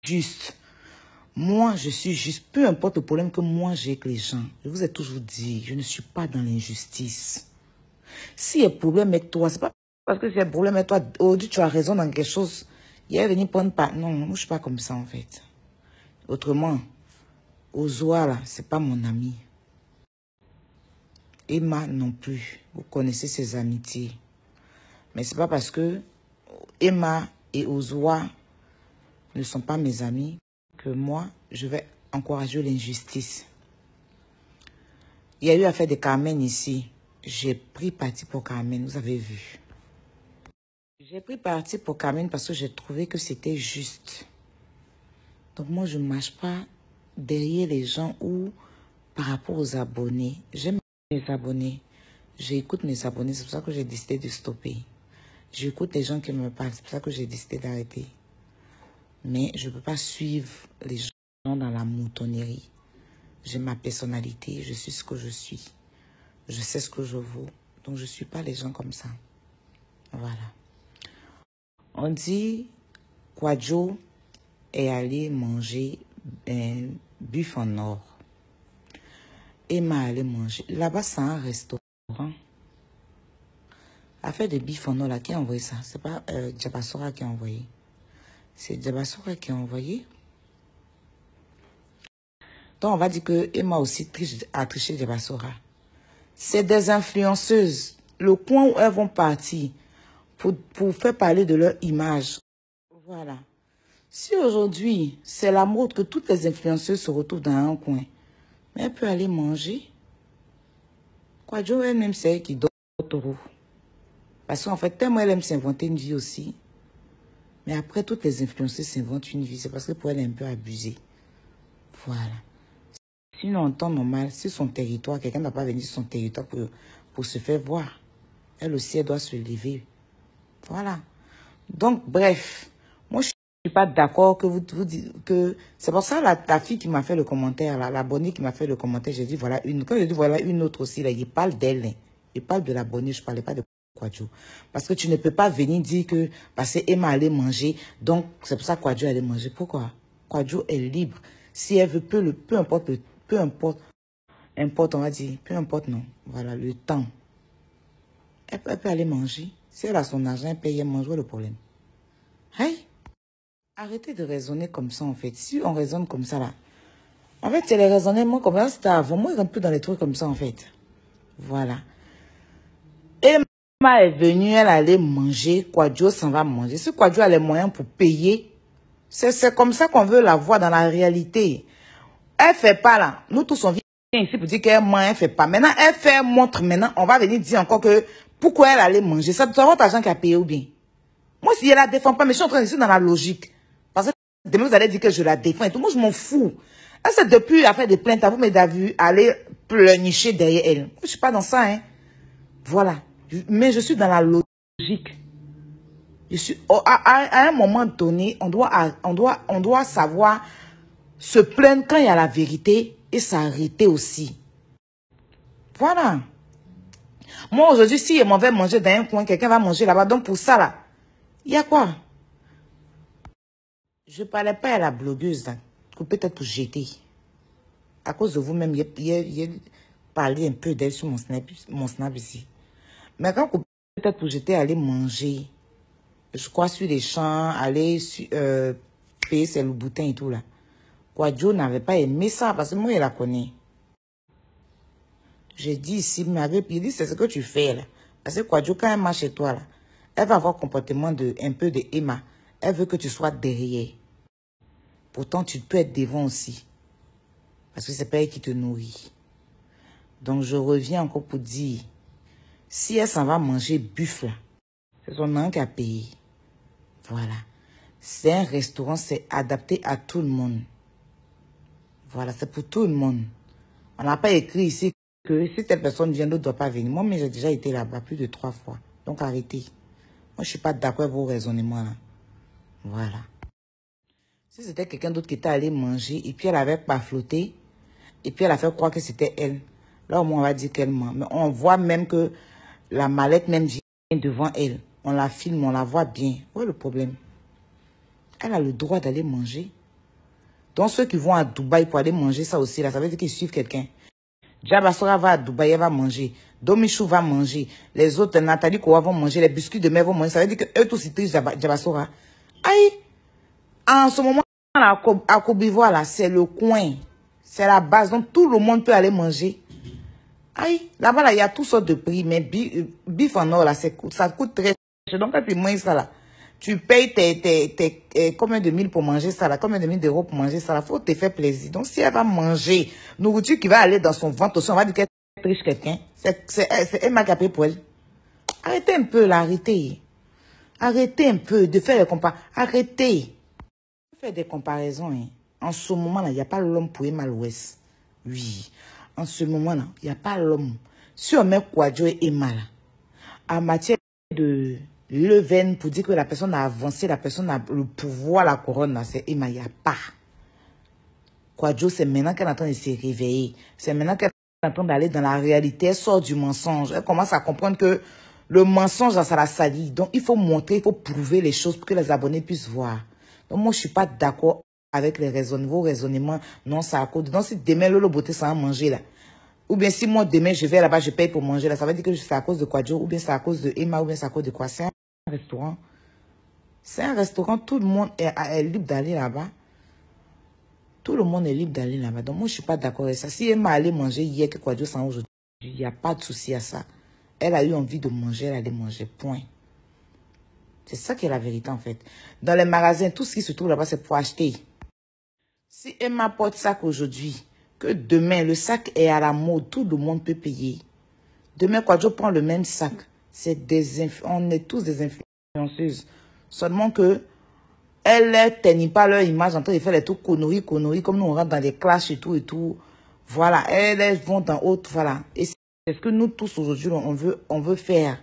juste. Moi, je suis juste. Peu importe le problème que moi j'ai avec les gens. Je vous ai toujours dit, je ne suis pas dans l'injustice. S'il y a un problème avec toi, c'est pas parce que s'il y a un problème avec toi, aujourd'hui tu as raison dans quelque chose. Il est venu prendre part. Non, moi je suis pas comme ça en fait. Autrement, Ozoa là, c'est pas mon ami. Emma non plus. Vous connaissez ses amitiés. Mais c'est pas parce que Emma et Ozoa ne sont pas mes amis que moi, je vais encourager l'injustice. Il y a eu affaire de Carmen ici. J'ai pris parti pour Carmen, vous avez vu. J'ai pris parti pour Carmen parce que j'ai trouvé que c'était juste. Donc moi, je ne marche pas derrière les gens ou par rapport aux abonnés. J'aime mes abonnés. J'écoute mes abonnés, c'est pour ça que j'ai décidé de stopper. J'écoute les gens qui me parlent, c'est pour ça que j'ai décidé d'arrêter. Mais je ne peux pas suivre les gens dans la moutonnerie. J'ai ma personnalité, je suis ce que je suis. Je sais ce que je vaux. Donc je ne suis pas les gens comme ça. Voilà. On dit Kwadjo est allé manger un buffet en or. Emma allait manger. Là-bas, c'est un restaurant. Affaire de bif en or, là, qui a envoyé ça? C'est pas Djabasora qui a envoyé. C'est Djabasora qui a envoyé. Donc, on va dire que Emma aussi a triché Djabasora. C'est des influenceuses. Le coin où elles vont partir pour faire parler de leur image. Voilà. Si aujourd'hui, c'est la mode que toutes les influenceuses se retrouvent dans un coin, mais elle peut aller manger. Kwadjo elle-même, c'est elle qui dort trop. Parce qu'en fait, tellement elle aime s'inventer une vie aussi. Mais après, toutes les influenceuses s'inventent une vie. C'est parce que pour elle, elle est un peu abusée. Voilà. Sinon, en temps normal, sur son territoire, quelqu'un n'a pas venu sur son territoire pour se faire voir. Elle aussi, elle doit se lever. Voilà. Donc, bref. Moi, je ne suis pas d'accord que vous dites que... C'est pour ça, la fille qui m'a fait le commentaire, l'abonnée qui m'a fait le commentaire, j'ai dit, voilà une. Quand j'ai dit, voilà une autre aussi, là, il parle d'elle. Hein. Il parle de l'abonnée, je ne parlais pas de Kwadjo. Parce que tu ne peux pas venir dire que parce que Emma allait manger, donc c'est pour ça que Kwadjo allait manger. Pourquoi? Kwadjo est libre. Si elle veut, peu importe, on va dire, peu importe, non. Voilà, le temps. Elle peut aller manger. Si elle a son argent, elle paye, elle mange, où est le problème? Hey, arrêtez de raisonner comme ça, en fait. Si on raisonne comme ça, là, en fait, c'est les raisonnements comme ça, c'était avant. Moi, je rentre plus dans les trucs comme ça, en fait. Voilà. Emma est venue, elle allait manger. Kwadjo s'en va manger. Si Kwadjo a les moyens pour payer, c'est comme ça qu'on veut la voir dans la réalité. Elle fait pas là. Nous tous on vient ici pour dire qu'elle ment, elle fait pas. Maintenant, elle fait, montre maintenant. On va venir dire encore que pourquoi elle allait manger. Ça doit votre argent qui a payé ou bien. Moi, si elle la défend pas, mais je suis en train de dire dans la logique. Parce que demain, vous allez dire que je la défends et tout. Moi, je m'en fous. Elle, c'est depuis la fait des plaintes à vous, mais d'avoir aller pleurnicher derrière elle. Moi, je suis pas dans ça, hein. Voilà. Mais je suis dans la logique. Je suis, à un moment donné, on doit savoir se plaindre quand il y a la vérité et s'arrêter aussi. Voilà. Moi, aujourd'hui, si je m'en vais manger dans un coin, quelqu'un va manger là-bas. Donc, pour ça, là, il y a quoi? Je ne parlais pas à la blogueuse, là, peut-être pour jeter. À cause de vous-même, il parlé un peu d'elle sur mon snap ici. Mais quand peut-être pour jeter, aller manger, je crois sur les champs, aller payer ses loups-boutins et tout là. Kwadjo n'avait pas aimé ça parce que moi, il la connaît. J'ai dit ici, il dit, c'est ce que tu fais là. Parce que Kwadjo, quand elle marche chez toi là, elle va avoir un comportement un peu de Emma. Elle veut que tu sois derrière. Pourtant, tu peux être devant aussi. Parce que c'est pas elle qui te nourrit. Donc, je reviens encore pour dire, si elle s'en va manger buffle là, c'est son nom qui a payé. Voilà. C'est un restaurant, c'est adapté à tout le monde. Voilà, c'est pour tout le monde. On n'a pas écrit ici que si telle personne vient, l'autre ne doit pas venir. Moi, mais j'ai déjà été là-bas plus de 3 fois. Donc, arrêtez. Moi, je ne suis pas d'accord avec vos raisonnements là. Voilà. Si c'était quelqu'un d'autre qui était allé manger et puis elle avait pas flotté et puis elle a fait croire que c'était elle, là, au moins, on va dire qu'elle ment. Mais on voit même que la mallette même vient devant elle. On la filme, on la voit bien. Où est le problème? Elle a le droit d'aller manger. Donc, ceux qui vont à Dubaï pour aller manger ça aussi, là, ça veut dire qu'ils suivent quelqu'un. Djabasora va à Dubaï, elle va manger. Domichou va manger. Les autres, Nathalie Kowa vont manger. Les biscuits de mer vont manger. Ça veut dire qu'eux tous, ils trichent Djabasora. Aïe! En ce moment, à Côte d'Ivoire, là, c'est le coin. C'est la base. Donc, tout le monde peut aller manger. Aïe! Là-bas, là, il y a toutes sortes de prix. Mais bif en or, là, ça coûte très cher. Donc, quand tu manges ça, là, tu payes combien de mille pour manger ça, là, combien de mille d'euros pour manger ça, là. Faut te faire plaisir. Donc, si elle va manger nourriture qui va aller dans son ventre aussi, on va dire qu'elle triche quelqu'un. C'est Emma qui a payé pour elle. Arrêtez un peu, là, arrêtez. Arrêtez un peu de faire des comparaisons. Arrêtez. Faire des comparaisons, hein. En ce moment-là, il n'y a pas l'homme pour Emma l'Ouest. Oui. En ce moment-là, il n'y a pas l'homme. Si on met Kwadjo et Emma, là, en matière de levain pour dire que la personne a avancé, la personne a le pouvoir, la couronne, c'est Emma, il n'y a pas. Kwadjo, c'est maintenant qu'elle est en train de se réveiller. C'est maintenant qu'elle est en train d'aller dans la réalité. Elle sort du mensonge. Elle commence à comprendre que le mensonge, ça la salit. Donc, il faut montrer, il faut prouver les choses pour que les abonnés puissent voir. Donc, moi, je ne suis pas d'accord avec vos raisonnements. Non, ça à cause. Donc, si demain, Lolo Beauté, ça va manger, là. Ou bien, si moi, demain, je vais là-bas, je paye pour manger, là. Ça veut dire que c'est à cause de Kwadjo, ou bien c'est à cause de Emma, ou bien c'est à cause de quoi? C'est un restaurant. C'est un restaurant. Tout le monde est libre d'aller là-bas. Tout le monde est libre d'aller là-bas. Donc, moi, je ne suis pas d'accord avec ça. Si Emma allait manger hier, que Kwadjo s'en aujourd'hui, il n'y a pas de souci à ça. Elle a eu envie de manger, elle allait manger. Point. C'est ça qui est la vérité, en fait. Dans les magasins, tout ce qui se trouve là-bas, c'est pour acheter. Si Emma porte sac aujourd'hui, que demain, le sac est à la mode, tout le monde peut payer. Demain, Kwadjo prend le même sac. On est tous des influenceuses. Seulement que elles ne teignent pas leur image en train de faire les trucs conneries, comme nous on rentre dans des clashes et tout. Voilà, elles vont dans autre, voilà. Et c'est ce que nous tous aujourd'hui, on veut faire.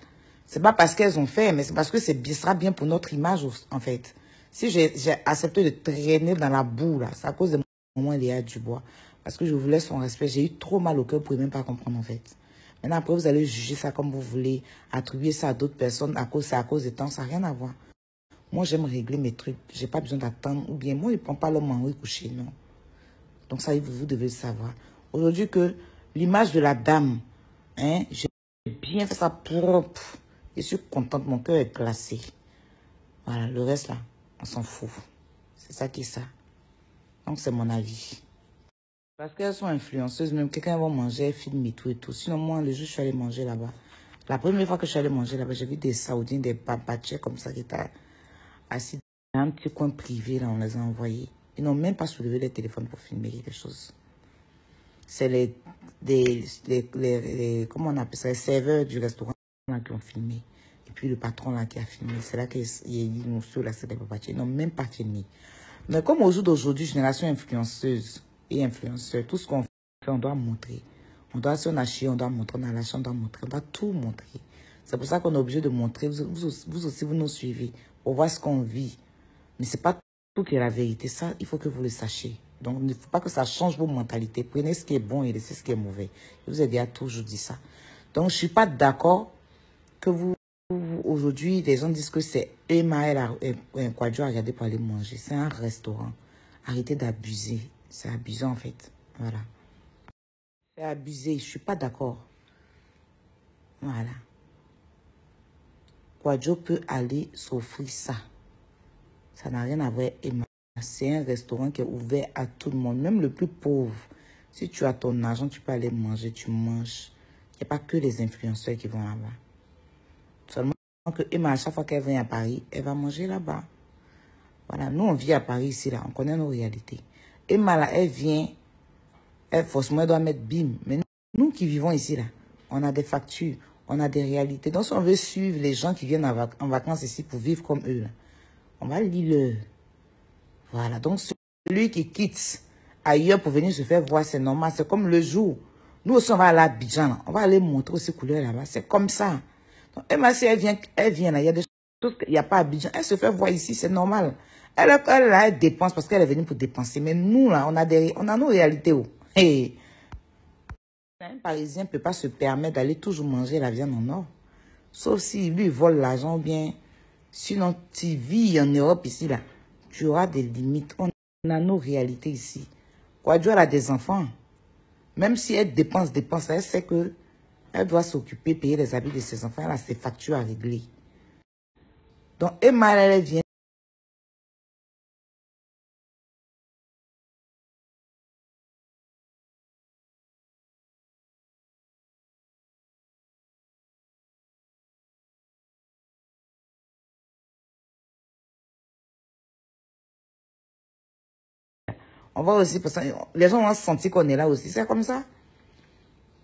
C'est pas parce qu'elles ont fait, mais c'est parce que ce sera bien pour notre image, en fait. Si j'ai accepté de traîner dans la boue, là, c'est à cause de mon Léa Dubois. Parce que je voulais son respect. J'ai eu trop mal au cœur pour même pas comprendre, en fait. Maintenant, après, vous allez juger ça comme vous voulez, attribuer ça à d'autres personnes, c'est à cause des temps, ça n'a rien à voir. Moi, j'aime régler mes trucs. J'ai pas besoin d'attendre. Ou bien, moi, il ne prend pas l'homme en haut couché, non. Donc, ça, vous devez le savoir. Aujourd'hui, que l'image de la dame, hein, j'ai bien fait ça propre. Je suis contente, mon cœur est glacé. Voilà, le reste, là, on s'en fout. C'est ça qui est ça. Donc, c'est mon avis. Parce qu'elles sont influenceuses, même quelqu'un va manger, filme et tout. Sinon, moi, le jour où je suis allée manger là-bas, la première fois que je suis allée manger là-bas, j'ai vu des Saoudiens, des babachés comme ça qui étaient assis dans un petit coin privé, là, on les a envoyés. Ils n'ont même pas soulevé les téléphones pour filmer quelque chose. C'est comment on appelle ça, les serveurs du restaurant là, qui ont filmé. Et puis le patron là qui a filmé. C'est là qu'il y a nous là, c'est des babachés. Ils n'ont même pas filmé. Mais comme au jour d'aujourd'hui, génération influenceuse et influenceur, tout ce qu'on fait, on doit montrer. On doit, si on a chié, on doit montrer, on a lâché, on doit montrer, on doit tout montrer. C'est pour ça qu'on est obligé de montrer. Vous aussi, vous nous suivez pour voir ce qu'on vit. Mais ce n'est pas tout qui est la vérité. Ça, il faut que vous le sachiez. Donc, il ne faut pas que ça change vos mentalités. Prenez ce qui est bon et laissez ce qui est mauvais. Je vous ai déjà toujours dit ça. Donc, je ne suis pas d'accord que aujourd'hui, les gens disent que c'est Emma et Kwadjo à regarder pour aller manger. C'est un restaurant. Arrêtez d'abuser. C'est abusant, en fait. Voilà. C'est abusé. Je ne suis pas d'accord. Voilà. Kwadjo peut aller s'offrir ça. Ça n'a rien à voir avec Emma. C'est un restaurant qui est ouvert à tout le monde, même le plus pauvre. Si tu as ton argent, tu peux aller manger, tu manges. Il n'y a pas que les influenceurs qui vont là-bas. Seulement que Emma, à chaque fois qu'elle vient à Paris, elle va manger là-bas. Voilà, nous on vit à Paris ici, là, on connaît nos réalités. Emma, là, elle vient, forcément, elle doit mettre bim. Mais nous qui vivons ici, là, on a des factures, on a des réalités. Donc si on veut suivre les gens qui viennent en vacances ici pour vivre comme eux, là, on va lire leur. Voilà, donc celui qui quitte ailleurs pour venir se faire voir, c'est normal. C'est comme le jour. Nous aussi, on va aller à Abidjan. On va aller montrer aussi couleurs là-bas. C'est comme ça. Donc, Emma, si elle vient là. Il y a des choses qu'il n'y a pas à Abidjan. Elle se fait voir ici, c'est normal. Elle dépense parce qu'elle est venue pour dépenser. Mais nous, là, on a nos réalités. Oh. Hey. Un Parisien ne peut pas se permettre d'aller toujours manger la viande en or. Sauf si lui, il vole l'argent bien. Sinon, tu vis en Europe ici, là. Tu auras des limites. On nano-réalité ici. Kouadio, elle a des enfants. Même si elle dépense, elle sait que elle doit s'occuper, payer les habits de ses enfants. Elle a ses factures à régler. Donc, Emma, elle vient. On va aussi, parce que les gens vont sentir qu'on est là aussi. C'est comme ça.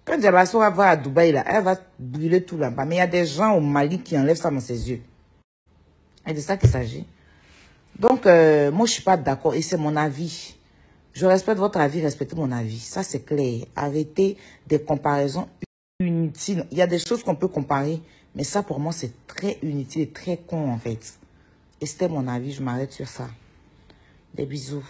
Quand Diabasso va à Dubaï, là, elle va brûler tout là-bas. Mais il y a des gens au Mali qui enlèvent ça dans ses yeux. Et de ça qu'il s'agit. Donc, moi, je ne suis pas d'accord. Et c'est mon avis. Je respecte votre avis, respectez mon avis. Ça, c'est clair. Arrêtez des comparaisons inutiles. Il y a des choses qu'on peut comparer. Mais ça, pour moi, c'est très inutile et très con, en fait. Et c'était mon avis. Je m'arrête sur ça. Des bisous.